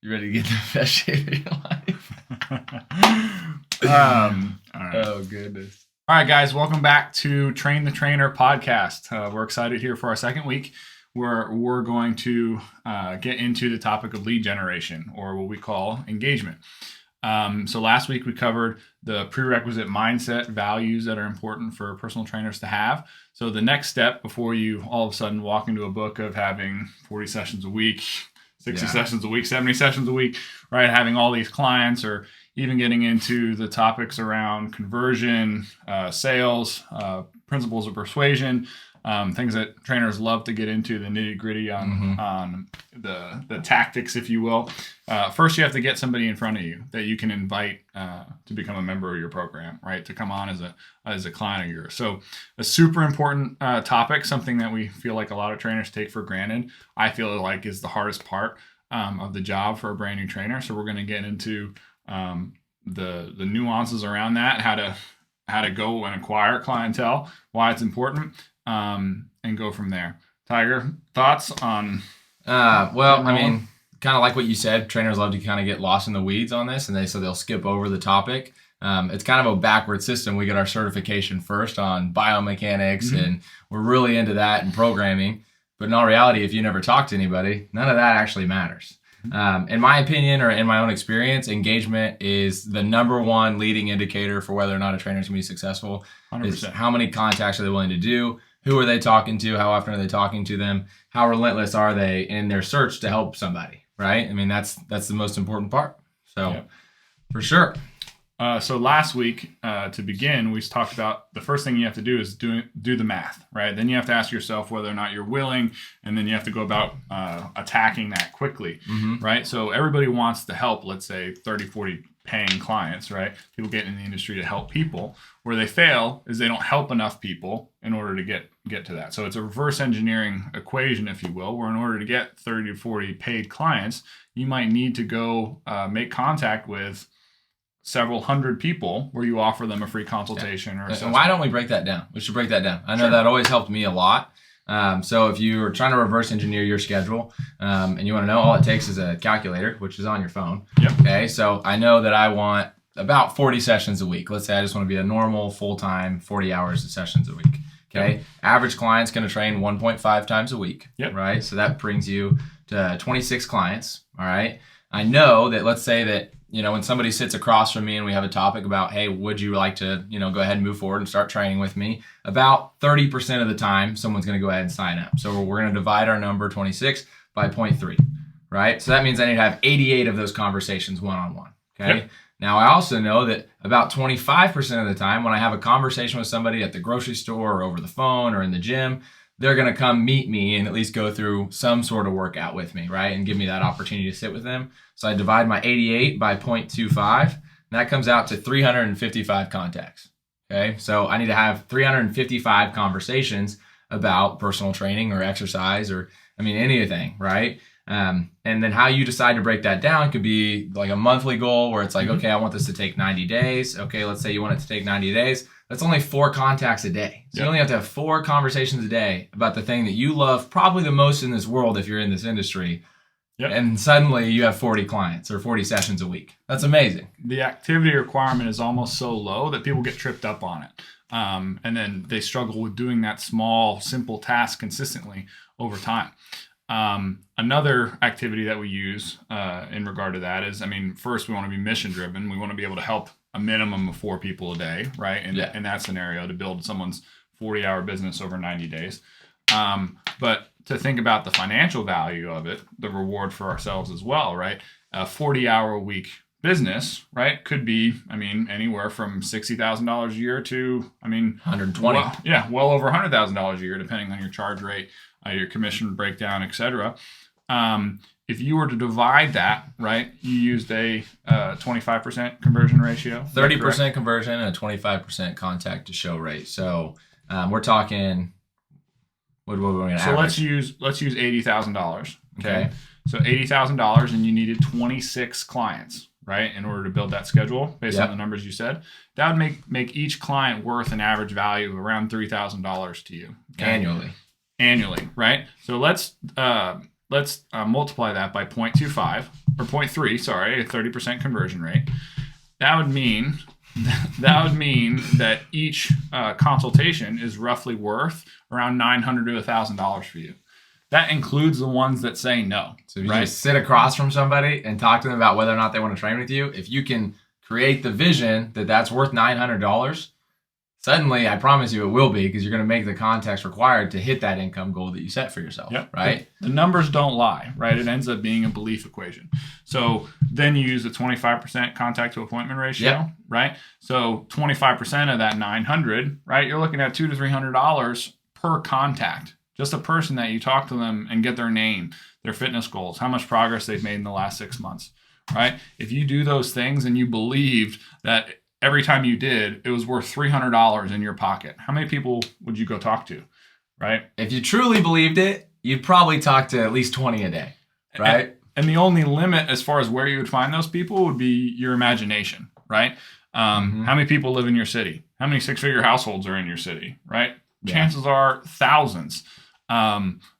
You ready to get the best shape of your life? All right. Oh, goodness. All right, guys, welcome back to Train the Trainer podcast. We're excited here for our second week where we're going to get into the topic of lead generation, or what we call engagement. So last week we covered the prerequisite mindset values that are important for personal trainers to have. So the next step before you all of a sudden walk into a book of having 40 sessions a week, 60 sessions a week, 70 sessions a week, right? Having all these clients, or even getting into the topics around conversion, sales, principles of persuasion, things that trainers love to get into, the nitty gritty on the tactics, if you will. First, you have to get somebody in front of you that you can invite to become a member of your program, right? To come on as a client of yours. So a super important topic, something that we feel like a lot of trainers take for granted. I feel like is the hardest part of the job for a brand new trainer. So we're going to get into the nuances around that, how to go and acquire clientele, why it's important, and go from there. Tiger, thoughts on? Kind of like what you said, trainers love to kind of get lost in the weeds on this, and they'll skip over the topic. It's kind of a backward system. We get our certification first on biomechanics, and we're really into that and programming. But in all reality, if you never talk to anybody, none of that actually matters. In my opinion, or in my own experience, engagement is the number one leading indicator for whether or not a trainer is going to be successful. 100%. Is how many contacts are they willing to do? Who are they talking to? How often are they talking to them? How relentless are they in their search to help somebody? Right? I mean, that's the most important part. So, For sure. So last week, to begin, we talked about the first thing you have to do is do the math, right? Then you have to ask yourself whether or not you're willing, and then you have to go about attacking that quickly, right? So everybody wants to help, let's say 30, 40 paying clients, right? People get in the industry to help people. Where they fail is they don't help enough people in order to get to that. So it's a reverse engineering equation, if you will, where in order to get 30 to 40 paid clients, you might need to go make contact with several hundred people where you offer them a free consultation or and why don't we break that down? We should break that down. I know that always helped me a lot. So if you are trying to reverse engineer your schedule and you want to know, all it takes is a calculator, which is on your phone. Okay, so I know that I want about 40 sessions a week. Let's say I just want to be a normal full-time 40 hours of sessions a week. Okay, average client's going to train 1.5 times a week. Right, so that brings you to 26 clients. All right, I know that, let's say that, when somebody sits across from me and we have a topic about, hey, would you like to, go ahead and move forward and start training with me? About 30% of the time, someone's going to go ahead and sign up. So we're going to divide our number 26 by 0.3, right? So that means I need to have 88 of those conversations one-on-one, okay? Now, I also know that about 25% of the time when I have a conversation with somebody at the grocery store or over the phone or in the gym, they're going to come meet me and at least go through some sort of workout with me, right? And give me that opportunity to sit with them. So I divide my 88 by 0.25, and that comes out to 355 contacts, okay? So I need to have 355 conversations about personal training or exercise or, anything, right? And then how you decide to break that down could be like a monthly goal where it's like, okay, I want this to take 90 days. Okay, let's say you want it to take 90 days. That's only 4 contacts a day. So you only have to have 4 conversations a day about the thing that you love probably the most in this world if you're in this industry. And suddenly you have 40 clients or 40 sessions a week. That's amazing. The activity requirement is almost so low that people get tripped up on it. And then they struggle with doing that small, simple task consistently over time. Another activity that we use in regard to that is, first we want to be mission driven. We want to be able to help a minimum of 4 people a day, right? In that scenario, to build someone's 40-hour business over 90 days. But to think about the financial value of it, the reward for ourselves as well, right? A 40-hour a week business, right, could be, anywhere from $60,000 a year to, 120. Well over $100,000 a year, depending on your charge rate, your commission breakdown, etc. If you were to divide that, right, you used a 25% conversion ratio. 30% conversion and a 25% contact to show rate. So we're talking. What are we going to average? So let's use $80,000. Okay. So $80,000, and you needed 26 clients, right, in order to build that schedule based on the numbers you said. That would make each client worth an average value of around $3,000 to you annually, right? So let's let's multiply that by 0.25 or 0.3, sorry, a 30% conversion rate. That would mean that each consultation is roughly worth around $900 to $1,000 for you. That includes the ones that say no. So if you just sit across from somebody and talk to them about whether or not they want to train with you, if you can create the vision that that's worth $900, suddenly I promise you it will be, because you're going to make the context required to hit that income goal that you set for yourself. Yep. Right? The numbers don't lie, right? It ends up being a belief equation. So then you use the 25% contact to appointment ratio, right? So 25% of that 900, right? You're looking at $200 to $300 per contact. Just a person that you talk to them and get their name, their fitness goals, how much progress they've made in the last 6 months, right? If you do those things and you believed that every time you did, it was worth $300 in your pocket, how many people would you go talk to, right? If you truly believed it, you'd probably talk to at least 20 a day, right? And the only limit as far as where you would find those people would be your imagination, right? How many people live in your city? How many six-figure households are in your city, right? Yeah. Chances are thousands.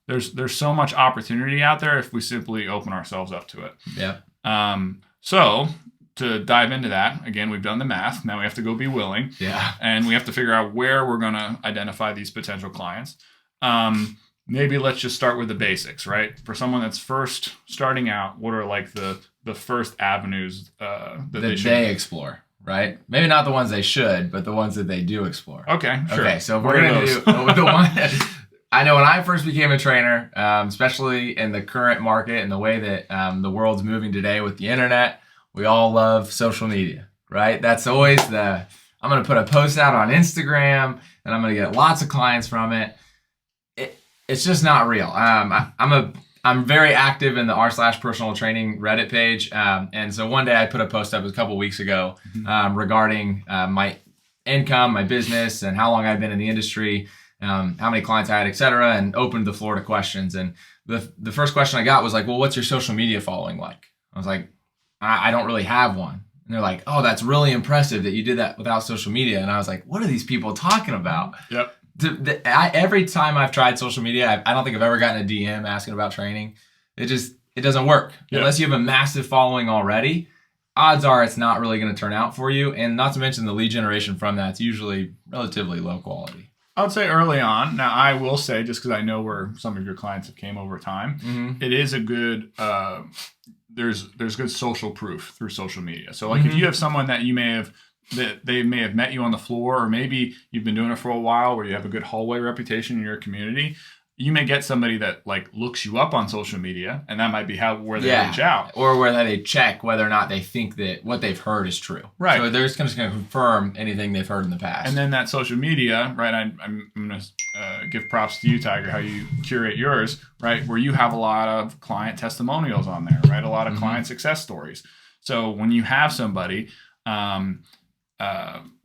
There's so much opportunity out there if we simply open ourselves up to it. Yeah. So to dive into that, again, we've done the math. Now we have to go be willing. Yeah. And we have to figure out where we're going to identify these potential clients. Maybe let's just start with the basics, right? For someone that's first starting out, what are like the first avenues that they explore? Right? Maybe not the ones they should, but the ones that they do explore. Okay, sure. Okay, so we're going to do the one. I know when I first became a trainer, especially in the current market and the way that the world's moving today with the internet, we all love social media, right? That's always I'm going to put a post out on Instagram and I'm going to get lots of clients from it. It's just not real. I'm very active in the r/personal training Reddit page. And so one day I put a post up a couple weeks ago regarding my income, my business, and how long I've been in the industry, how many clients I had, et cetera, and opened the floor to questions. And the first question I got was like, well, what's your social media following like? I was like, I don't really have one. And they're like, oh, that's really impressive that you did that without social media. And I was like, what are these people talking about? Yep. Every time I've tried social media, I don't think I've ever gotten a DM asking about training. It doesn't work. Yep. Unless you have a massive following already, odds are it's not really going to turn out for you. And not to mention the lead generation from that's usually relatively low quality. I would say early on. Now, I will say, just because I know where some of your clients have came over time, it is a good, there's good social proof through social media. So like if you have someone that they may have met you on the floor, or maybe you've been doing it for a while where you have a good hallway reputation in your community, you may get somebody that like looks you up on social media, and that might be where they reach out, or where they check whether or not they think that what they've heard is true. Right. So they're just going to confirm anything they've heard in the past. And then that social media, right? I'm going to give props to you, Tiger, how you curate yours, right? Where you have a lot of client testimonials on there, right? A lot of client success stories. So when you have somebody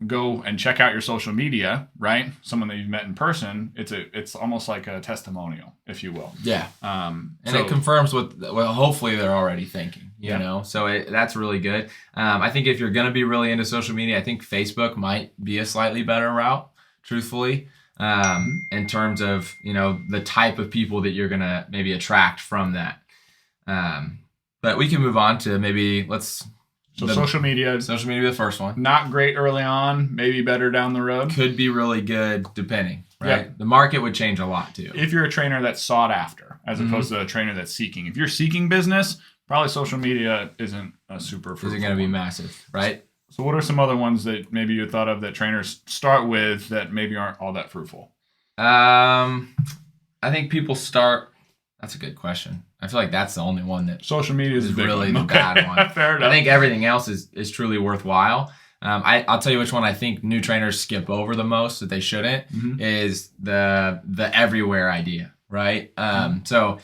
go and check out your social media, right? Someone that you've met in person, it's almost like a testimonial, if you will. Yeah. And it confirms what hopefully they're already thinking, you know? So that's really good. I think if you're going to be really into social media, I think Facebook might be a slightly better route, truthfully, in terms of, the type of people that you're going to maybe attract from that. But we can move on to maybe social media. Social media, the first one. Not great early on, maybe better down the road. Could be really good, depending, right? Yep. The market would change a lot, too. If you're a trainer that's sought after, as opposed to a trainer that's seeking. If you're seeking business, probably social media isn't a super fruitful. Isn't going to be massive, right? So what are some other ones that maybe you thought of that trainers start with that maybe aren't all that fruitful? I think people start... That's a good question. I feel like that's the only one that social media is really the bad one. Fair enough. I think everything else is truly worthwhile. I'll tell you which one I think new trainers skip over the most that they shouldn't is the everywhere idea, right? So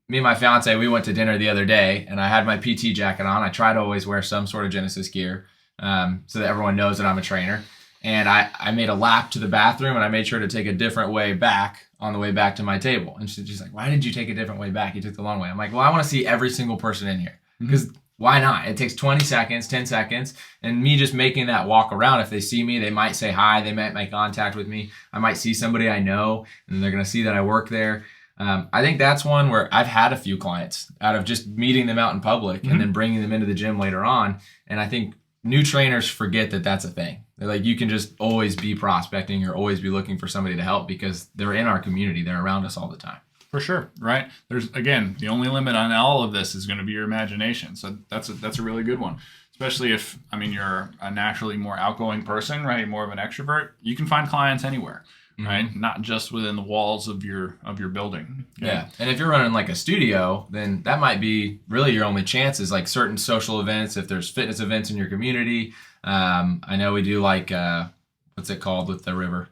me and my fiance, we went to dinner the other day and I had my PT jacket on. I try to always wear some sort of Genesis gear so that everyone knows that I'm a trainer. And I made a lap to the bathroom and I made sure to take a different way back on the way back to my table. And she's like, why did you take a different way back? You took the long way. I'm like, well, I want to see every single person in here. Because why not? It takes 20 seconds, 10 seconds. And me just making that walk around, if they see me, they might say hi. They might make contact with me. I might see somebody I know and they're going to see that I work there. I think that's one where I've had a few clients out of just meeting them out in public and then bringing them into the gym later on. And I think new trainers forget that that's a thing. They're like, you can just always be prospecting or always be looking for somebody to help because they're in our community. They're around us all the time. For sure, right? There's, again, the only limit on all of this is going to be your imagination. So that's a really good one. Especially if, I mean, you're a naturally more outgoing person, right? You're more of an extrovert. You can find clients anywhere, right? Not just within the walls of your building. Okay? Yeah. And if you're running like a studio, then that might be really your only chances, like certain social events, if there's fitness events in your community. I know we do like, what's it called with the river?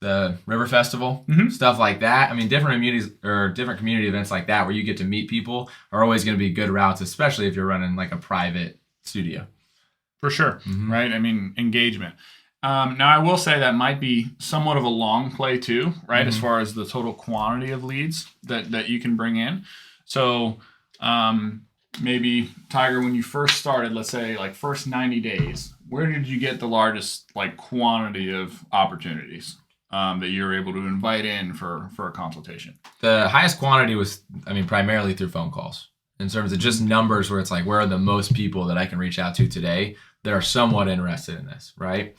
The River Festival, stuff like that. I mean, different community events like that where you get to meet people are always going to be good routes, especially if you're running like a private studio. For sure, right? I mean, engagement. Now, I will say that might be somewhat of a long play too, right? As far as the total quantity of leads that you can bring in. So maybe, Tiger, when you first started, let's say like first 90 days, where did you get the largest like quantity of opportunities that you were able to invite in for a consultation? The highest quantity was, I mean, primarily through phone calls. In terms of just numbers where it's like, where are the most people that I can reach out to today that are somewhat interested in this, right?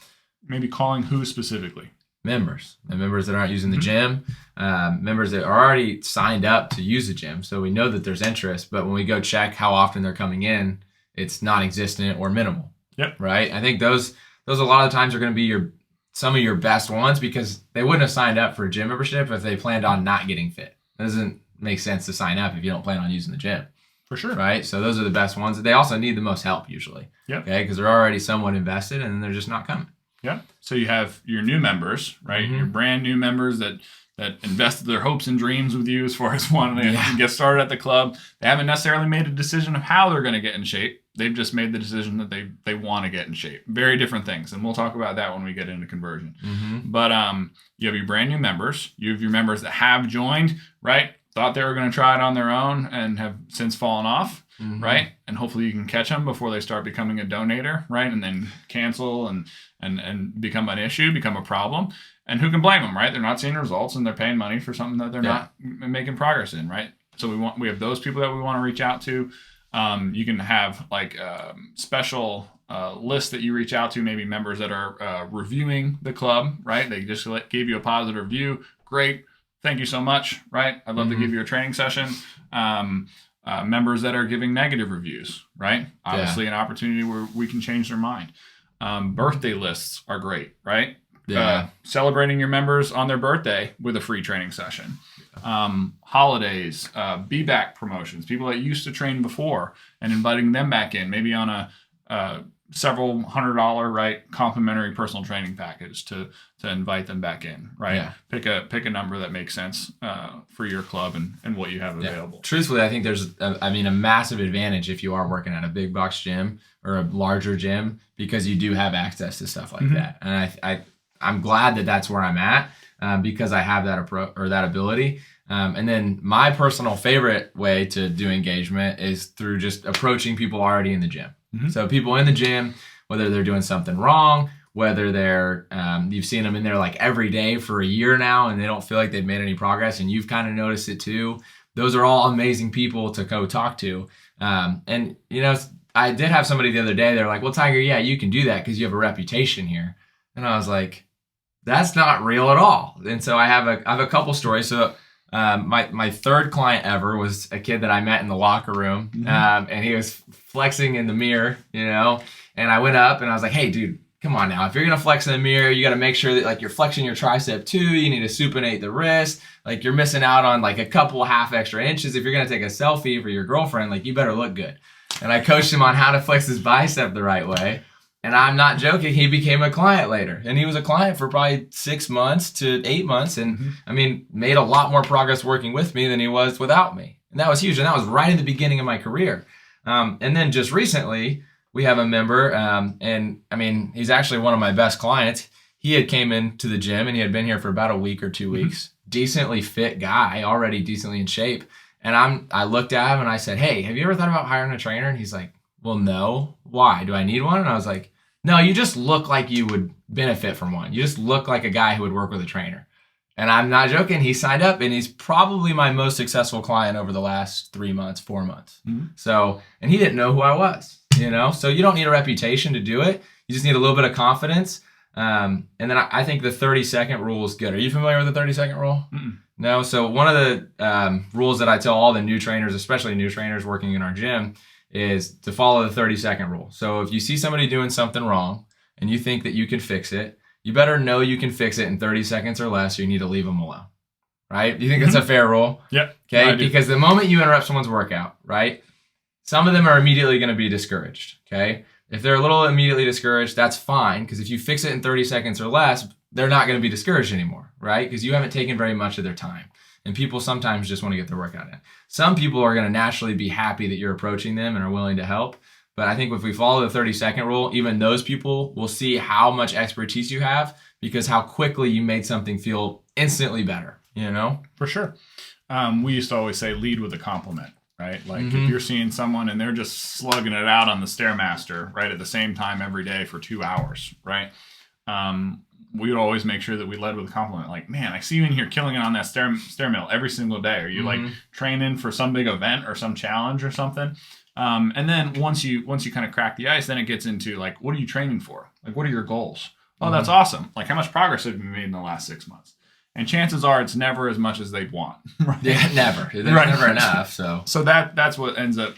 Maybe calling who specifically? Members. And members that aren't using the gym, members that are already signed up to use the gym. So we know that there's interest, but when we go check how often they're coming in, it's non-existent or minimal. Yep. Right? I think those a lot of times are going to be some of your best ones because they wouldn't have signed up for a gym membership if they planned on not getting fit. It doesn't make sense to sign up if you don't plan on using the gym. For sure. Right? So those are the best ones. They also need the most help usually. Yep. Okay? Because they're already somewhat invested and they're just not coming. Yeah. So you have your new members, right? Your brand new members that invested their hopes and dreams with you as far as wanting to get started at the club. They haven't necessarily made a decision of how they're going to get in shape. They've just made the decision that they want to get in shape. Very different things. And we'll talk about that when we get into conversion. But you have your brand new members. You have your members that have joined, right? Thought they were going to try it on their own and have since fallen off, right? And hopefully you can catch them before they start becoming a donator, right? And then cancel and become an issue, become a problem. And who can blame them, right? They're not seeing results and they're paying money for something that they're not making progress in, right? So we have those people that we want to reach out to. You can have like special lists that you reach out to, maybe members that are reviewing the club, right? They just gave you a positive review. Great. Thank you so much, right? I'd love to give you a training session. Members that are giving negative reviews, right? Obviously an opportunity where we can change their mind. Birthday lists are great, right? Celebrating your members on their birthday with a free training session. Holidays, be back promotions, people that used to train before and inviting them back in, maybe on a several $100, right, complimentary personal training package to invite them back in, right? Pick a number that makes sense for your club and what you have available. Truthfully, I think there's a massive advantage if you are working at a big box gym or a larger gym because you do have access to stuff like that. And I'm glad that that's where I'm at because I have that that ability. And then my personal favorite way to do engagement is through just approaching people already in the gym. So people in the gym, whether they're doing something wrong, whether they're you've seen them in there like every day for a year now and they don't feel like they've made any progress and you've kind of noticed it too. Those are all amazing people to go talk to. And you know, I did have somebody the other day, they're like, well, Tiger, yeah, you can do that because you have a reputation here. And I was like, that's not real at all. And so I have a couple stories. So my third client ever was a kid that I met in the locker room, and he was flexing in the mirror, you know, and I went up and I was like, hey, dude, come on now. If you're going to flex in the mirror, you got to make sure that like you're flexing your tricep too. You need to supinate the wrist. Like you're missing out on like a couple half extra inches. If you're going to take a selfie for your girlfriend, like you better look good. And I coached him on how to flex his bicep the right way. And I'm not joking, he became a client later. And he was a client for probably 6 months to 8 months. And made a lot more progress working with me than he was without me. And that was huge. And that was right in the beginning of my career. And then just recently, we have a member, and he's actually one of my best clients. He had came into the gym and he had been here for about a week or 2 weeks. Decently fit guy, already decently in shape. And I looked at him and I said, hey, have you ever thought about hiring a trainer? And he's like, well, no. Why? Do I need one? And I was like, no, you just look like you would benefit from one. You just look like a guy who would work with a trainer. And I'm not joking. He signed up, and he's probably my most successful client over the last 3 months, 4 months. Mm-hmm. So, and he didn't know who I was, So you don't need a reputation to do it. You just need a little bit of confidence. And then I think the 30-second rule is good. Are you familiar with the 30-second rule? Mm-mm. No. So one of the rules that I tell all the new trainers, especially new trainers working in our gym, is to follow the 30-second rule. So if you see somebody doing something wrong and you think that you can fix it, you better know you can fix it in 30 seconds or less, or you need to leave them alone. Right? Do you think that's a fair rule? Yep. Okay. Because the moment you interrupt someone's workout, right, some of them are immediately going to be discouraged. Okay. If they're a little immediately discouraged, that's fine. Because if you fix it in 30 seconds or less, they're not going to be discouraged anymore. Right? Because you haven't taken very much of their time. And people sometimes just want to get their workout in. Some people are going to naturally be happy that you're approaching them and are willing to help. But I think if we follow the 30-second rule, even those people will see how much expertise you have because how quickly you made something feel instantly better, For sure. We used to always say lead with a compliment, right? Like if you're seeing someone and they're just slugging it out on the Stairmaster, right, at the same time every day for 2 hours, right? We would always make sure that we led with a compliment. Like, man, I see you in here killing it on that stair mill every single day. Are you like training for some big event or some challenge or something? And then once you kind of crack the ice, then it gets into like, what are you training for? Like, what are your goals? Oh, that's awesome. Like, how much progress have you made in the last 6 months? And chances are it's never as much as they'd want. Right? Yeah, never. There's never enough. So that's what ends up,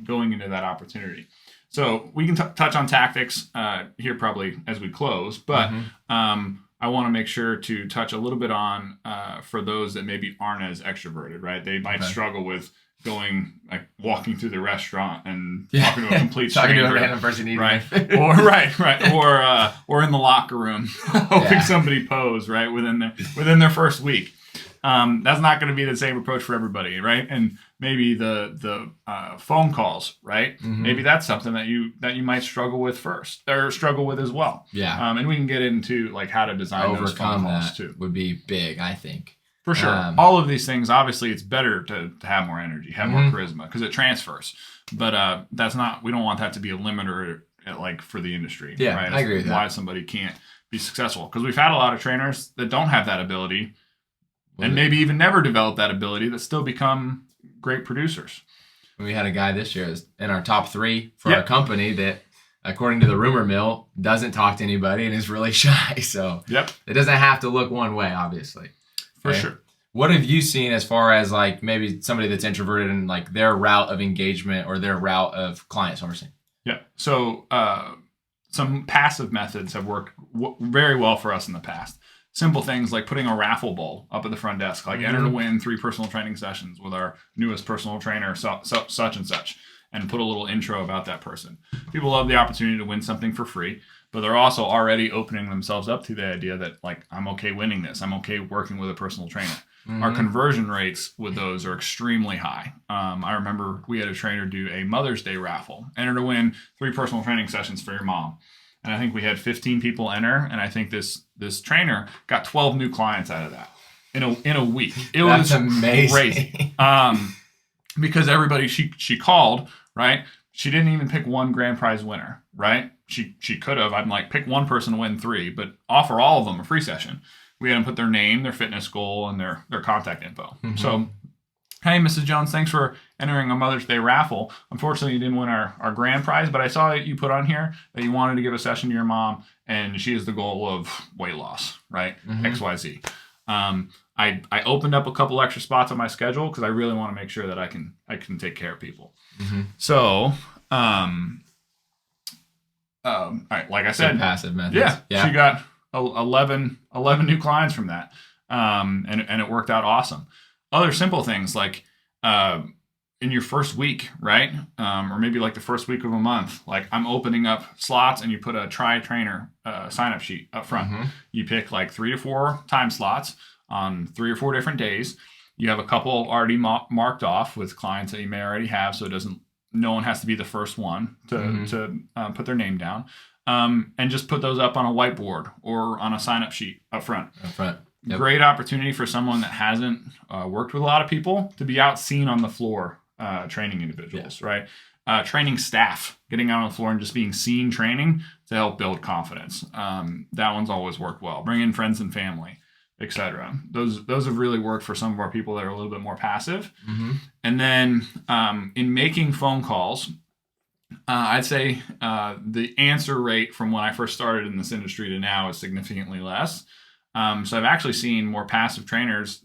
going into that opportunity. So we can touch on tactics here probably as we close, but I want to make sure to touch a little bit on for those that maybe aren't as extroverted, right? They might struggle with walking through the restaurant and talking to a complete stranger, talking to a random person eating, right? or in the locker room, hoping somebody pose right within their first week. That's not going to be the same approach for everybody, right? And maybe the phone calls, right? Maybe that's something that you might struggle with first or struggle with as well. Yeah. And we can get into like how to design those phone calls too. Would be big, I think. For sure. All of these things, obviously, it's better to have more energy, have more charisma because it transfers. But we don't want that to be a limiter for the industry. Yeah, right? I agree with that. Why somebody can't be successful. Because we've had a lot of trainers that don't have that ability and maybe even never develop that ability that still become great producers. We had a guy this year in our top 3 for our company that, according to the rumor mill, doesn't talk to anybody and is really shy. So it doesn't have to look one way, obviously. For sure. What have you seen as far as like maybe somebody that's introverted and like their route of engagement or their route of client sourcing? Yeah. So some passive methods have worked very well for us in the past. Simple things like putting a raffle bowl up at the front desk, like enter to win 3 personal training sessions with our newest personal trainer, such and such, and put a little intro about that person. People love the opportunity to win something for free, but they're also already opening themselves up to the idea that like, I'm okay winning this. I'm okay working with a personal trainer. Our conversion rates with those are extremely high. I remember we had a trainer do a Mother's Day raffle, enter to win 3 personal training sessions for your mom. And I think we had 15 people enter, and I think this trainer got 12 new clients out of that in a week. It was amazing. Crazy. Because everybody she called, right? She didn't even pick one grand prize winner, right? She could have. I'm like, pick one person to win 3, but offer all of them a free session. We had them put their name, their fitness goal, and their contact info. So, hey, Mrs. Jones, thanks for entering a Mother's Day raffle. Unfortunately, you didn't win our grand prize, but I saw you put on here that you wanted to give a session to your mom, and she has the goal of weight loss, right? XYZ. I opened up a couple extra spots on my schedule because I really want to make sure that I can take care of people. So, all right, like I said, passive methods. Yeah, she got 11 new clients from that, and it worked out awesome. Other simple things like in your first week, right, or maybe like the first week of a month, like I'm opening up slots, and you put a try trainer sign up sheet up front. You pick like 3 to 4 time slots on 3 or 4 different days. You have a couple already marked off with clients that you may already have, so no one has to be the first one to put their name down. And just put those up on a whiteboard or on a sign-up sheet up front. Yep. Great opportunity for someone that hasn't worked with a lot of people to be out seen on the floor training individuals, right? Training staff, getting out on the floor and just being seen training to help build confidence. That one's always worked well. Bring in friends and family. etc. Those have really worked for some of our people that are a little bit more passive. Mm-hmm. And then in making phone calls, I'd say the answer rate from when I first started in this industry to now is significantly less. So I've actually seen more passive trainers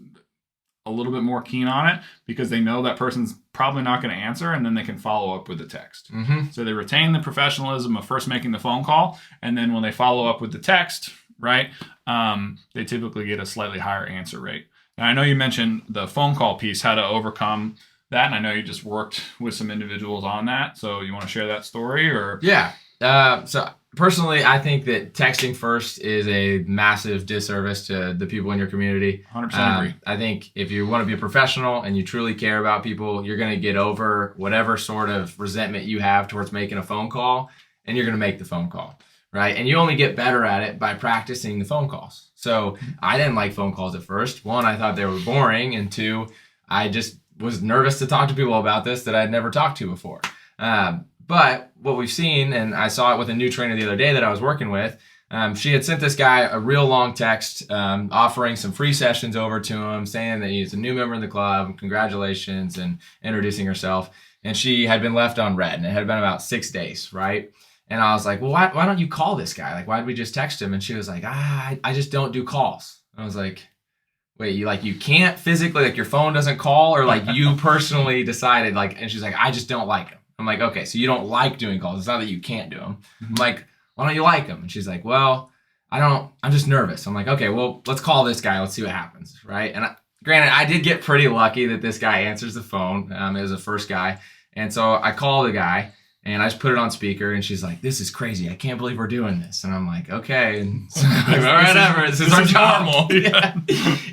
a little bit more keen on it because they know that person's probably not going to answer, and then they can follow up with a text. Mm-hmm. So they retain the professionalism of first making the phone call, and then when they follow up with the text, right, they typically get a slightly higher answer rate. Now, I know you mentioned the phone call piece, how to overcome that, and I know you just worked with some individuals on that. So you want to share that story, or? Yeah. So personally, I think that texting first is a massive disservice to the people in your community. 100% agree. I think if you want to be a professional and you truly care about people, you're going to get over whatever sort of resentment you have towards making a phone call, and you're going to make the phone call, right? And you only get better at it by practicing the phone calls. So I didn't like phone calls at first. One, I thought they were boring, and two, I just was nervous to talk to people about this that I'd never talked to before. But what we've seen, and I saw it with a new trainer the other day that I was working with, she had sent this guy a real long text offering some free sessions over to him, saying that he's a new member in the club, congratulations, and introducing herself. And she had been left on red, and it had been about 6 days, right? And I was like, well, why don't you call this guy? Like, why did we just text him? And she was like, I just don't do calls. I was like, wait, you can't physically, like your phone doesn't call, or like you personally decided, like, and she's like, I just don't like him. I'm like, okay, so you don't like doing calls. It's not that you can't do them. I'm like, why don't you like them? And she's like, well, I'm just nervous. I'm like, okay, well, let's call this guy. Let's see what happens, right? And granted, I did get pretty lucky that this guy answers the phone. It was the first guy. And so I call the guy, and I just put it on speaker, and she's like, this is crazy. I can't believe we're doing this. And I'm like, okay. And so whatever. This is our job. Normal. Yeah.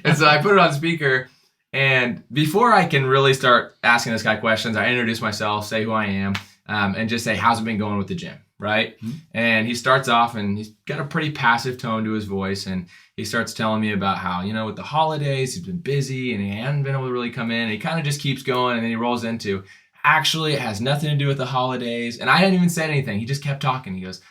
And so I put it on speaker. And before I can really start asking this guy questions, I introduce myself, say who I am, and just say, how's it been going with the gym, right? Mm-hmm. And he starts off, and he's got a pretty passive tone to his voice, and he starts telling me about how, with the holidays, he's been busy, and he hadn't been able to really come in, and he kind of just keeps going, and then he rolls into, actually, it has nothing to do with the holidays. And I didn't even say anything. He just kept talking. He goes,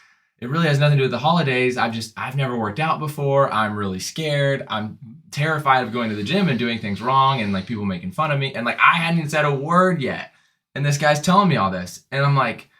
it really has nothing to do with the holidays. I've never worked out before. I'm really scared. I'm terrified of going to the gym and doing things wrong, and like people making fun of me. And like, I hadn't even said a word yet. And this guy's telling me all this. And I'm like,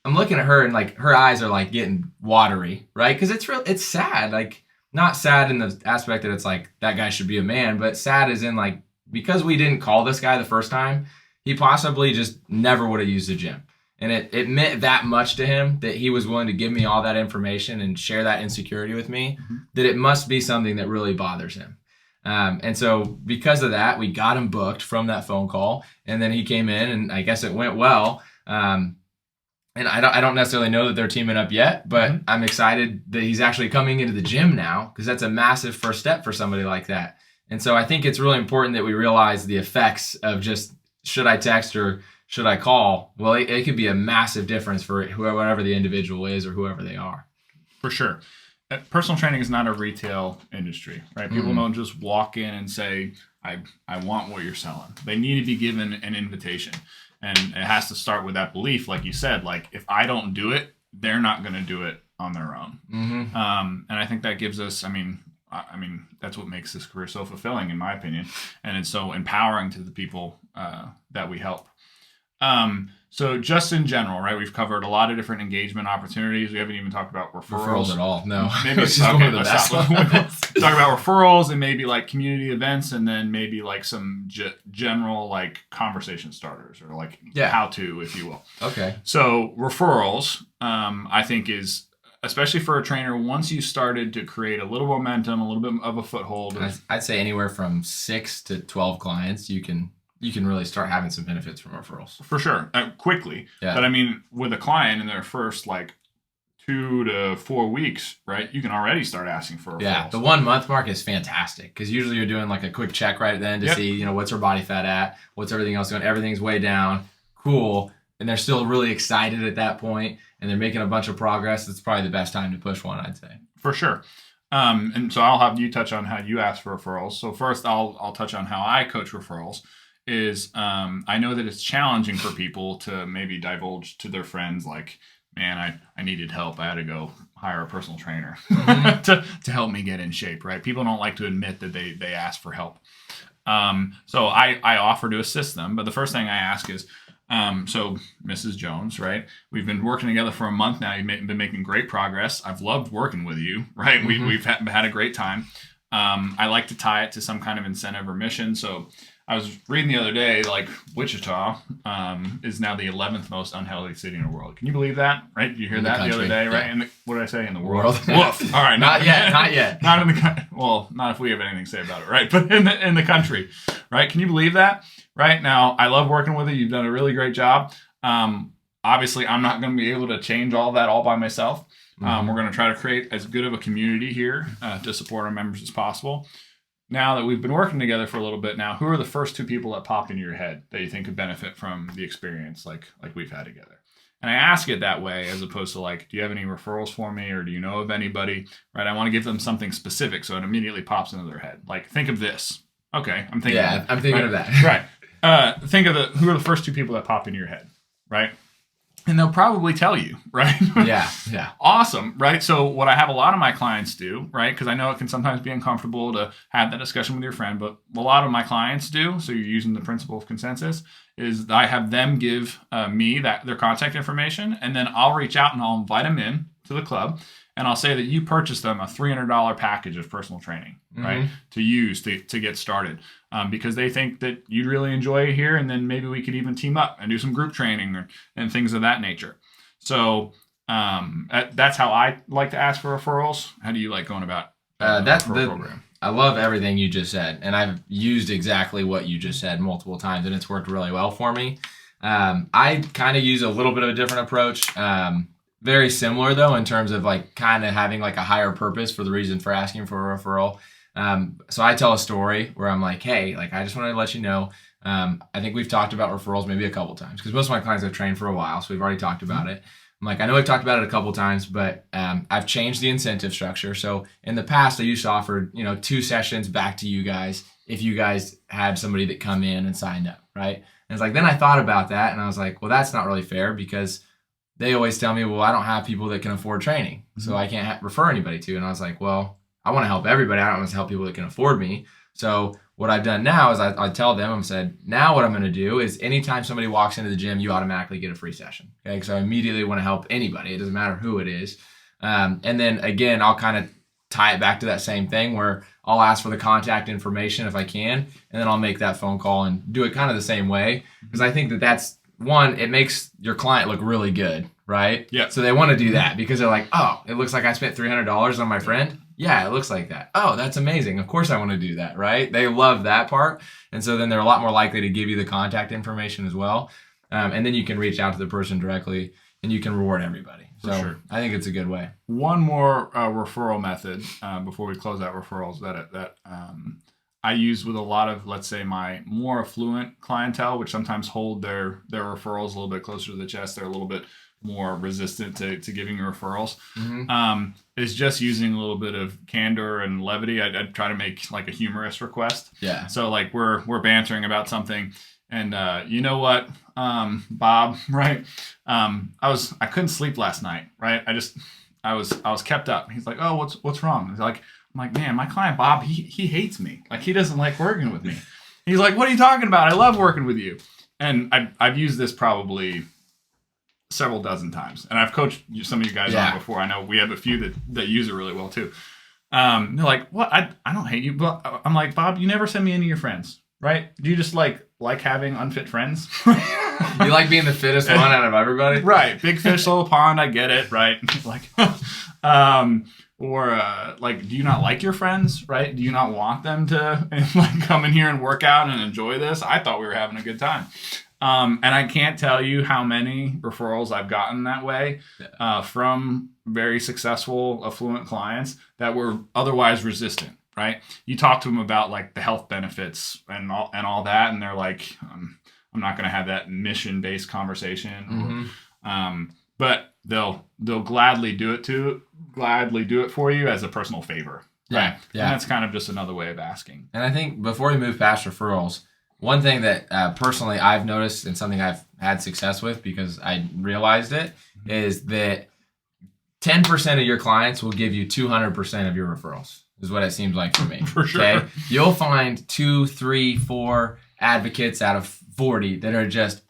I'm looking at her, and like her eyes are like getting watery, right? Cause it's sad. Like, not sad in the aspect that it's like, that guy should be a man, but sad as in like, because we didn't call this guy the first time, he possibly just never would have used the gym. And it meant that much to him that he was willing to give me all that information and share that insecurity with me, that it must be something that really bothers him. And so because of that, we got him booked from that phone call. And then he came in, and I guess it went well. And I don't necessarily know that they're teaming up yet, but I'm excited that he's actually coming into the gym now, because that's a massive first step for somebody like that. And so I think it's really important that we realize the effects of just, should I text or should I call? Well, it could be a massive difference for whoever the individual is or whoever they are. For sure. Personal training is not a retail industry, right? People don't just walk in and say, I want what you're selling. They need to be given an invitation. And it has to start with that belief, like you said, like, if I don't do it, they're not going to do it on their own. And I think that gives us, I mean, that's what makes this career so fulfilling, in my opinion. And it's so empowering to the people that we help. So just in general, right, we've covered a lot of different engagement opportunities. We haven't even talked about referrals at all. No. Maybe it's okay, one of the best. Talk about referrals, and maybe like community events, and then maybe like some general like conversation starters, or like how to, if you will. Okay. So referrals, I think is, especially for a trainer, once you started to create a little momentum, a little bit of a foothold. I'd say anywhere from 6 to 12 clients, you can really start having some benefits from referrals. For sure. Quickly. Yeah. But I mean, with a client in their first like 2 to 4 weeks, right, you can already start asking for referrals. Yeah, the 1 month mark is fantastic, because usually you're doing like a quick check right then to see, what's her body fat at, what's everything else going, everything's way down, cool. And they're still really excited at that point, and they're making a bunch of progress. It's probably the best time to push one, I'd say. For sure. And so I'll have you touch on how you ask for referrals. So first I'll touch on how I coach referrals. I know that it's challenging for people to maybe divulge to their friends, like, man, I needed help. I had to go hire a personal trainer Mm-hmm. to help me get in shape, right? People don't like to admit that they ask for help. So I offer to assist them, but the first thing I ask is, so Mrs. Jones, right? We've been working together for a month now. You've been making great progress. I've loved working with you, right? Mm-hmm. We've had a great time. I like to tie it to some kind of incentive or mission. So I was reading the other day, like Wichita is now the 11th most unhealthy city in the world. Can you believe that? Right? Did you hear that the other day? Right? Yeah. What did I say? In the world? Woof. All right. Not yet. Not yet. Not in the well, not if we have anything to say about it, right? But in the country, right? Can you believe that? Right now, I love working with you. You've done a really great job. Obviously, I'm not going to be able to change all that all by myself. We're going to try to create as good of a community here to support our members as possible. Now that we've been working together for a little bit now, who are the first two people that popped into your head that you think could benefit from the experience like we've had together? And I ask it that way as opposed to like, do you have any referrals for me or do you know of anybody? Right? I want to give them something specific so it immediately pops into their head. Like, think of this. Okay, I'm thinking. Yeah, I'm thinking of that. Right. Think of who are the first two people that popped into your head, right? And they'll probably tell you, right? Yeah. Awesome, right? So what I have a lot of my clients do, right? Because I know it can sometimes be uncomfortable to have that discussion with your friend, but a lot of my clients do, so you're using the principle of consensus, is I have them give me their contact information, and then I'll reach out and I'll invite them in to the club, and I'll say that you purchased them a $300 package of personal training, right? To use to get started. Because they think that you'd really enjoy it here, and then maybe we could even team up and do some group training and things of that nature. So that's how I like to ask for referrals. How do you like going about That's the program? I love everything you just said, and I've used exactly what you just said multiple times, and it's worked really well for me. I kind of use a little bit of a different approach. Very similar though, in terms of like kind of having like a higher purpose for the reason for asking for a referral. So I tell a story where I'm like, hey, like I just wanted to let you know, I think we've talked about referrals maybe a couple times because most of my clients have trained for a while, so we've already talked about it. I'm like, I know we've talked about it a couple times, but I've changed the incentive structure. So in the past, I used to offer 2 sessions back to you guys if you guys had somebody that come in and signed up, right? And it's like, then I thought about that and I was like, well, that's not really fair because they always tell me, well, I don't have people that can afford training, so I can't refer anybody to. And I was like, well, I want to help everybody. I don't want to help people that can afford me. So what I've done now is I tell them, I'm said, now what I'm going to do is anytime somebody walks into the gym, you automatically get a free session. Okay. Because I immediately want to help anybody. It doesn't matter who it is. And then again, I'll kind of tie it back to that same thing where I'll ask for the contact information if I can, and then I'll make that phone call and do it kind of the same way. Because I think that's one, it makes your client look really good, right? Yeah. So they want to do that because they're like, oh, it looks like I spent $300 on my friend. Yeah, it looks like that. Oh, that's amazing. Of course I want to do that, right? They love that part. And so then they're a lot more likely to give you the contact information as well. And then you can reach out to the person directly and you can reward everybody. So sure. I think it's a good way. One more referral method before we close out referrals that I use with a lot of, let's say, my more affluent clientele, which sometimes hold their referrals a little bit closer to the chest. They're a little bit more resistant to giving referrals. Is just using a little bit of candor and levity. I'd try to make like a humorous request. Yeah. So like we're bantering about something, and you know what, Bob, right? I couldn't sleep last night, right? I was kept up. He's like, oh, what's wrong? He's like, I'm like, man, my client Bob, he hates me. Like he doesn't like working with me. He's like, what are you talking about? I love working with you. And I've used this probably several dozen times, and I've coached some of you guys on before. I know we have a few that use it really well too. They're like, what? I don't hate you, but I'm like, Bob, you never send me any of your friends, right? Do you just like having unfit friends? You like being the fittest one out of everybody, right? Big fish, little pond. I get it, right? Like, or like, do you not like your friends, right? Do you not want them to like come in here and work out and enjoy this? I thought we were having a good time. And I can't tell you how many referrals I've gotten that way from very successful, affluent clients that were otherwise resistant, right? You talk to them about like the health benefits and all that, and they're like, I'm not going to have that mission-based conversation. But they'll gladly do it for you as a personal favor. Right? Yeah. And that's kind of just another way of asking. And I think before we move past referrals, one thing that personally I've noticed and something I've had success with because I realized it is that 10% of your clients will give you 200% of your referrals, is what it seems like for me. For sure. Okay? You'll find 2, 3, 4 advocates out of 40 that are just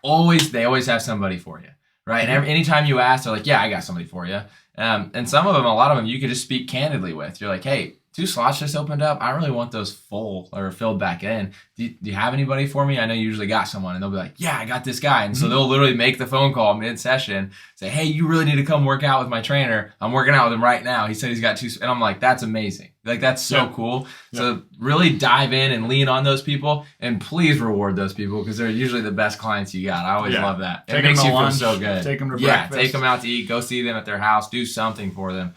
they always have somebody for you, right? And anytime you ask, they're like, yeah, I got somebody for you. And some of them, a lot of them, you could just speak candidly with. You're like, hey, 2 slots just opened up. I really want those full or filled back in. Do you have anybody for me? I know you usually got someone. And they'll be like, yeah, I got this guy. And so they'll literally make the phone call mid-session, say, hey, you really need to come work out with my trainer. I'm working out with him right now. He said he's got 2. And I'm like, that's amazing. Like, that's so cool. So really dive in and lean on those people. And please reward those people because they're usually the best clients you got. I always love that. It makes you feel so good. Take them to breakfast. Take them out to eat. Go see them at their house. Do something for them.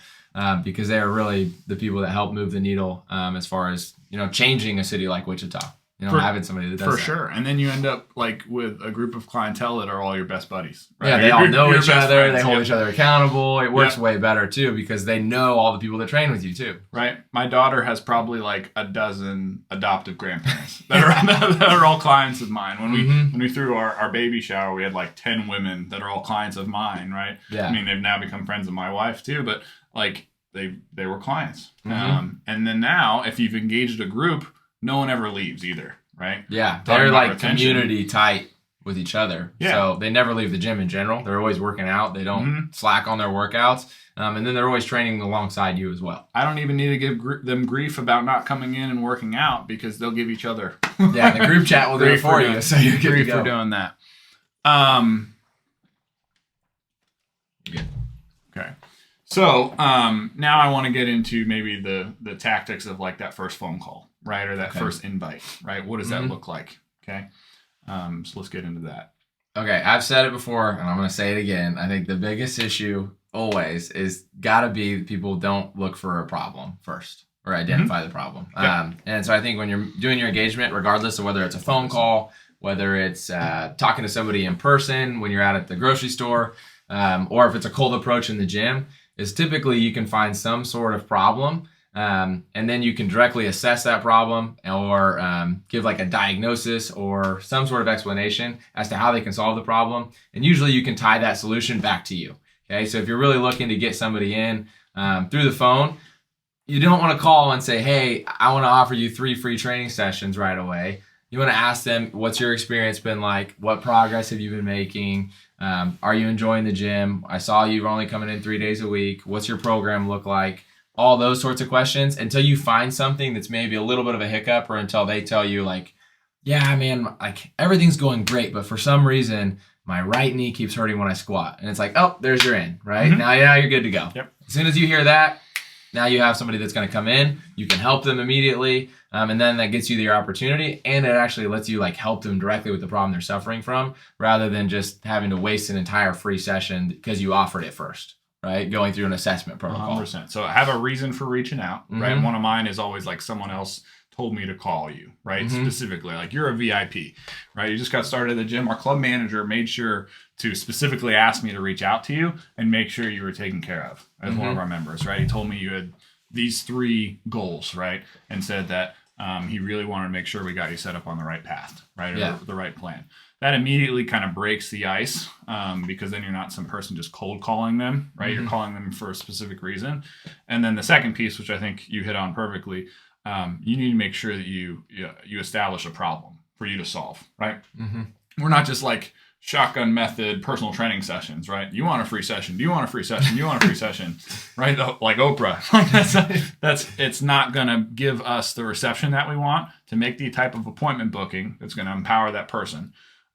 Because they are really the people that help move the needle as far as, changing a city like Wichita. Having somebody that does that. For sure. And then you end up like with a group of clientele that are all your best buddies. Right? Yeah, they all know each other. They hold each other accountable. It works way better too because they know all the people that train with you too. Right. My daughter has probably like a dozen adoptive grandparents that are all clients of mine. When we threw our baby shower, we had like 10 women that are all clients of mine. Right. Yeah. I mean, they've now become friends of my wife too, but like they were clients. And then now if you've engaged a group, no one ever leaves either, right? Yeah, they're like community tight with each other. Yeah. So they never leave the gym in general. They're always working out. They don't slack on their workouts. And then they're always training alongside you as well. I don't even need to give them grief about not coming in and working out because they'll give each other. Yeah, the group chat will do it for you. So you're good to go. For doing that. Okay. So now I want to get into maybe the tactics of like that first phone call. Right, or that first invite, right? What does that look like? Okay, so let's get into that. Okay, I've said it before, and I'm going to say it again. I think the biggest issue always is got to be people don't look for a problem first or identify the problem. Yep. And so I think when you're doing your engagement, regardless of whether it's a phone call, whether it's talking to somebody in person when you're out at the grocery store, or if it's a cold approach in the gym, is typically you can find some sort of problem. And then you can directly assess that problem or give like a diagnosis or some sort of explanation as to how they can solve the problem. And usually you can tie that solution back to you. Okay, so if you're really looking to get somebody in through the phone, you don't want to call and say, hey, I want to offer you 3 free training sessions right away. You want to ask them, what's your experience been like? What progress have you been making? Are you enjoying the gym? I saw you only coming in 3 days a week. What's your program look like? All those sorts of questions until you find something that's maybe a little bit of a hiccup or until they tell you like, yeah, man, like everything's going great, but for some reason my right knee keeps hurting when I squat. And it's like, oh, there's your in, right? Now you're good to go. Yep. As soon as you hear that, now you have somebody that's going to come in, you can help them immediately. And then that gets you your opportunity and it actually lets you like help them directly with the problem they're suffering from rather than just having to waste an entire free session because you offered it first. Right, going through an assessment protocol. 100%. So have a reason for reaching out, right? One of mine is always like someone else told me to call you, right? Specifically, like you're a VIP, right? You just got started at the gym. Our club manager made sure to specifically ask me to reach out to you and make sure you were taken care of as one of our members, right? He told me you had these 3 goals, right? And said that he really wanted to make sure we got you set up on the right path, right? Or the right plan. That immediately kind of breaks the ice because then you're not some person just cold calling them, right? You're calling them for a specific reason. And then the second piece, which I think you hit on perfectly, you need to make sure that you establish a problem for you to solve, right? We're not just like shotgun method personal training sessions, right? You want a free session? Do you want a free session? Do you want a free session? Right? Like Oprah. It's not going to give us the reception that we want to make the type of appointment booking that's going to empower that person.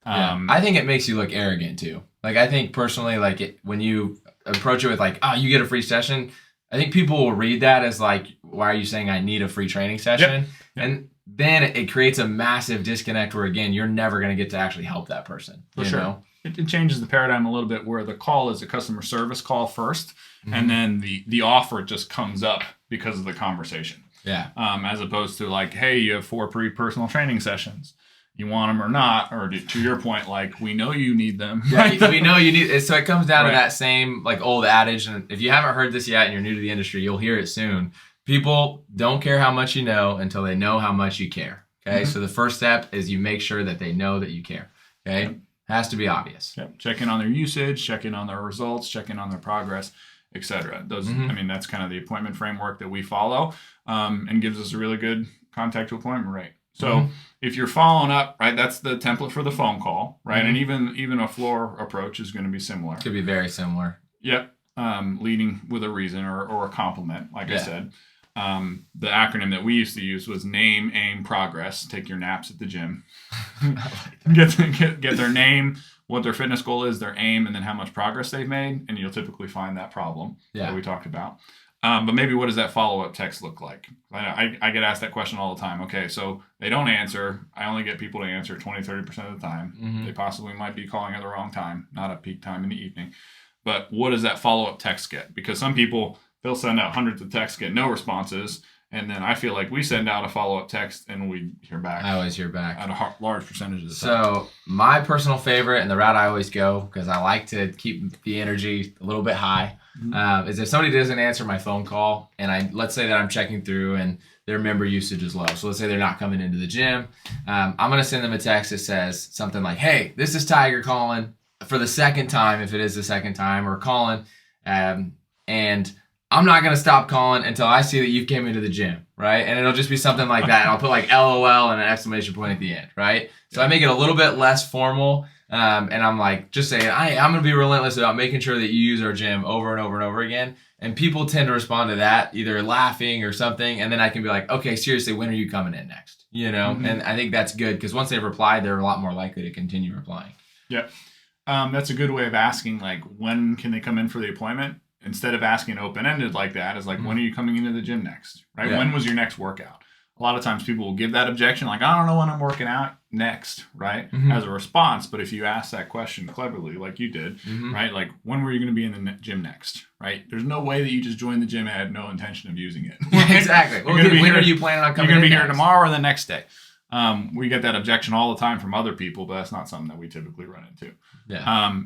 I think it makes you look arrogant too. Like I think personally, like when you approach it with like, oh, you get a free session, I think people will read that as like, why are you saying I need a free training session? Yep. And then it creates a massive disconnect where again, you're never going to get to actually help that person. For sure. It changes the paradigm a little bit where the call is a customer service call first, and then the offer just comes up because of the conversation. Yeah. As opposed to like, hey, you have 4 free personal training sessions. You want them or not, or to your point, like we know you need them. Yeah, we know you need. So it comes down to that same like old adage, and if you haven't heard this yet and you're new to the industry, you'll hear it soon. People don't care how much you know until they know how much you care. Okay, so the first step is you make sure that they know that you care. Okay, Has to be obvious. Yep. Check in on their usage, check in on their results, check in on their progress, etc. Those, I mean, that's kind of the appointment framework that we follow, and gives us a really good contact to appointment rate. So if you're following up, right, that's the template for the phone call, right? And even a floor approach is going to be similar. Could be very similar. Yep. Leading with a reason or a compliment, like I said. The acronym that we used to use was name, aim, progress. Take your naps at the gym. Get their name, what their fitness goal is, their aim, and then how much progress they've made, and you'll typically find that problem that we talked about. But maybe what does that follow-up text look like? I get asked that question all the time. Okay, so they don't answer. I only get people to answer 20, 30% of the time. They possibly might be calling at the wrong time, not a peak time in the evening. But what does that follow-up text get? Because some people, they'll send out hundreds of texts, get no responses, and then I feel like we send out a follow-up text and we hear back. I always hear back. At a large percentage of the time. So my personal favorite and the route I always go, because I like to keep the energy a little bit high, is if somebody doesn't answer my phone call, and let's say that I'm checking through and their member usage is low. So let's say they're not coming into the gym. I'm going to send them a text that says something like, hey, this is Tiger calling for the second time, if it is the second time, or calling, and I'm not going to stop calling until I see that you came into the gym, right? And it'll just be something like that. And I'll put like LOL and an exclamation point at the end, right? So I make it a little bit less formal. And I'm like, just saying, I'm going to be relentless about making sure that you use our gym over and over and over again. And people tend to respond to that, either laughing or something. And then I can be like, okay, seriously, when are you coming in next? You know? And I think that's good because once they've replied, they're a lot more likely to continue replying. Yep. That's a good way of asking, like, when can they come in for the appointment? Instead of asking open-ended like that, is like, when are you coming into the gym next, right? When was your next workout? A lot of times people will give that objection, like, I don't know when I'm working out next, right? As a response. But if you ask that question cleverly, like you did, right? Like, when were you going to be in the gym next, right? There's no way that you just joined the gym and had no intention of using it. Exactly. Well, when are you planning on coming in? You're going to be here tomorrow or the next day. We get that objection all the time from other people, but that's not something that we typically run into.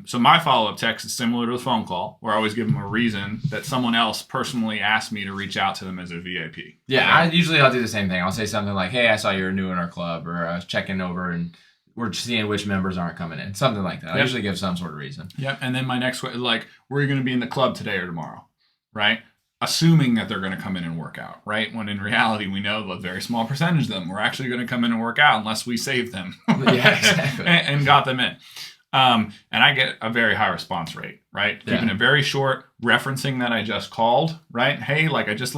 So my follow-up text is similar to the phone call, where I always give them a reason that someone else personally asked me to reach out to them as a VIP. I'll do the same thing. I'll say something like, hey, I saw you're new in our club, or I was checking over and we're seeing which members aren't coming in. Something like that. I usually give some sort of reason. Yep. And then my next one is like, where are you going to be in the club today or tomorrow? Right? Assuming that they're going to come in and work out, right? When in reality, we know that a very small percentage of them were actually going to come in and work out unless we saved them and got them in. And I get a very high response rate, right? Keeping it very short, referencing that I just called, right? Hey, like I just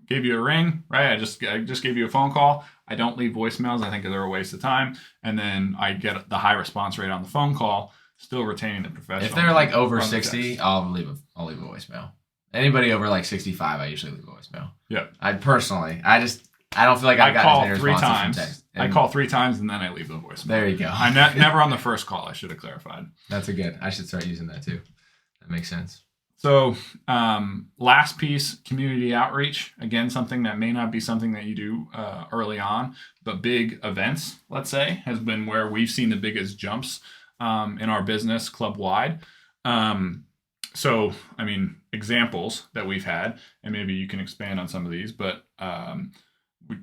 gave you a ring, right? I just gave you a phone call. I don't leave voicemails. I think they're a waste of time. And then I get the high response rate on the phone call, still retaining the professional. If they're like over 60, I'll leave a voicemail. Anybody over like 65, I usually leave a voicemail. Yeah. I don't feel like I got as many responses from text. I call 3 times and then I leave the voicemail. There you go. I'm never on the first call. I should have clarified. That's I should start using that too. That makes sense. So last piece, community outreach. Again, something that may not be something that you do early on, but big events, let's say, has been where we've seen the biggest jumps in our business club-wide. So, I mean, examples that we've had, and maybe you can expand on some of these, but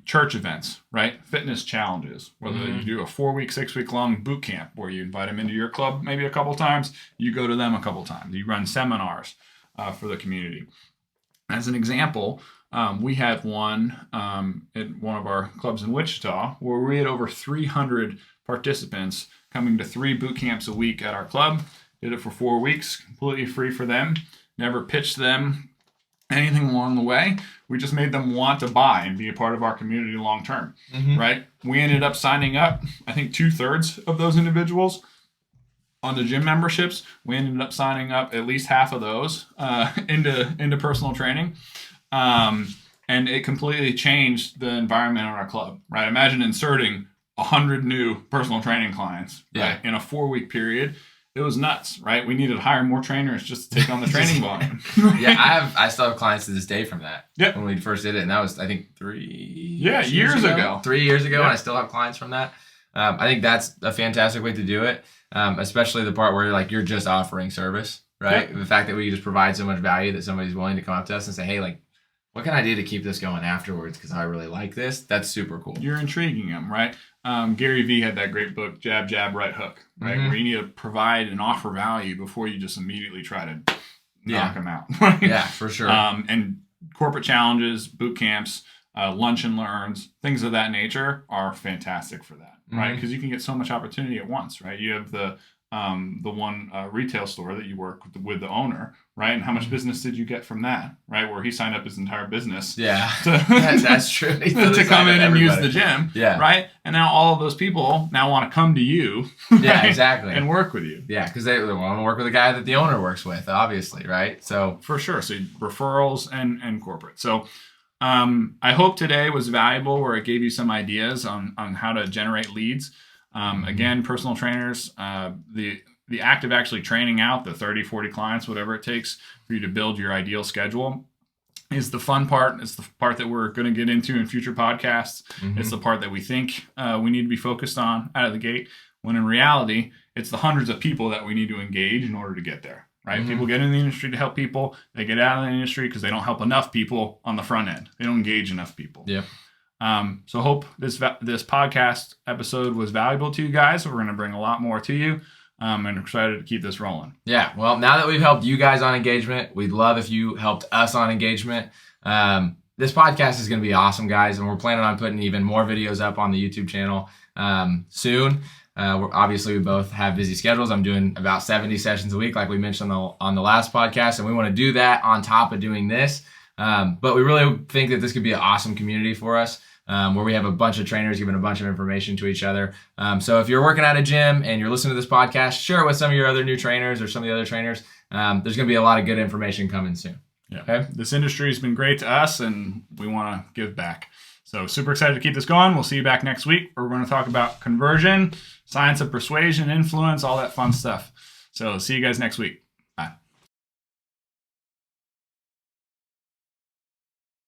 church events, right? Fitness challenges, whether you do a 4-week, 6-week long boot camp where you invite them into your club maybe a couple times, you go to them a couple times. You run seminars for the community. As an example, we had one at one of our clubs in Wichita where we had over 300 participants coming to 3 boot camps a week at our club. Did it for 4 weeks, completely free for them. Never pitched them anything along the way. We just made them want to buy and be a part of our community long term, right? We ended up signing up, I think 2/3 of those individuals on the gym memberships. We ended up signing up at least half of those into personal training. And it completely changed the environment in our club, right? Imagine inserting 100 new personal training clients right, in a 4-week period. It was nuts, right? We needed to hire more trainers just to take on the training volume. I still have clients to this day from that. When we first did it, and that was, I think, 3 years ago. 3 years ago, and I still have clients from that. I think that's a fantastic way to do it, especially the part where like you're just offering service, right? The fact that we just provide so much value that somebody's willing to come up to us and say, hey, like, what can I do to keep this going afterwards? Because I really like this. That's super cool. You're intriguing them, right? Gary Vee had that great book, Jab, Jab, Right Hook, right? Where you need to provide and offer value before you just immediately try to knock them out. Right? Yeah, for sure. And corporate challenges, boot camps, lunch and learns, things of that nature are fantastic for that, right? Because you can get so much opportunity at once, right? You have the one retail store that you work with the owner, right? And how much business did you get from that, right? Where he signed up his entire business. Yeah, to, that's true. to come in and use the gym, right? And now all of those people now want to come to you, yeah, exactly, and work with you. Yeah, because they want to work with a guy that the owner works with, obviously, right? So for sure. So referrals and corporate. So I hope today was valuable, where it gave you some ideas on how to generate leads. Again, personal trainers, the act of actually training out the 30, 40 clients, whatever it takes for you to build your ideal schedule, is the fun part. It's the part that we're going to get into in future podcasts. It's the part that we think we need to be focused on out of the gate, when in reality, it's the hundreds of people that we need to engage in order to get there. Right? People get in the industry to help people. They get out of the industry because they don't help enough people on the front end. They don't engage enough people. Yeah. So hope this podcast episode was valuable to you guys. We're going to bring a lot more to you. And excited to keep this rolling. Yeah. Well, now that we've helped you guys on engagement, we'd love if you helped us on engagement. This podcast is going to be awesome, guys. And we're planning on putting even more videos up on the YouTube channel soon. Obviously, we both have busy schedules. I'm doing about 70 sessions a week, like we mentioned on the last podcast. And we want to do that on top of doing this. But we really think that this could be an awesome community for us, where we have a bunch of trainers giving a bunch of information to each other. So if you're working at a gym and you're listening to this podcast, share it with some of your other new trainers or some of the other trainers. There's going to be a lot of good information coming soon. Yeah. Okay. This industry has been great to us, and we want to give back. So super excited to keep this going. We'll see you back next week, where we're going to talk about conversion, science of persuasion, influence, all that fun stuff. So see you guys next week.